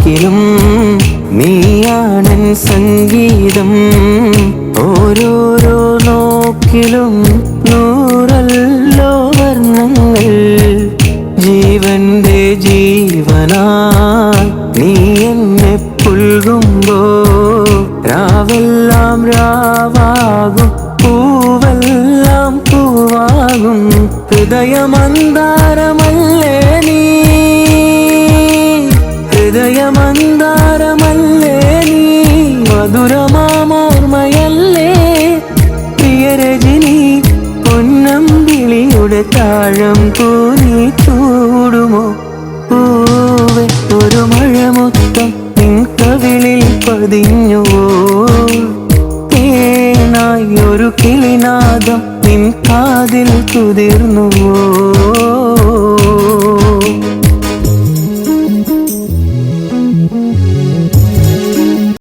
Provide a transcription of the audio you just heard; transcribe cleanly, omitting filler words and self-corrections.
വാക്കിലും നീയാണൻ സംഗീതം. ഓരോരോ നോക്കിലും നൂറല്ലോ വർണ്ണങ്ങൾ. ജീവന്റെ ജീവനായി നീ എന്നെ പുൽകുമ്പോ രാവെല്ലാം രാവാകും, പൂവെല്ലാം പൂവാകും. ഹൃദയമന്താരമല്ലേ നീ, ഹൃദയമന്താരമല്ലേ നീ, മധുരമാമോർമ്മയല്ലേ പ്രിയരജനി. പൊന്നമ്പിളിയുടെ താഴം പൂനി ചൂടുമോ പൂവെ, ഒരു മഴമൊത്തം നിൻ കവിളിൽ പതിഞ്ഞുവോ. തേനായി ഒരു കിളിനാദം നിൻ കാതിൽ കുതിർന്നുവോ.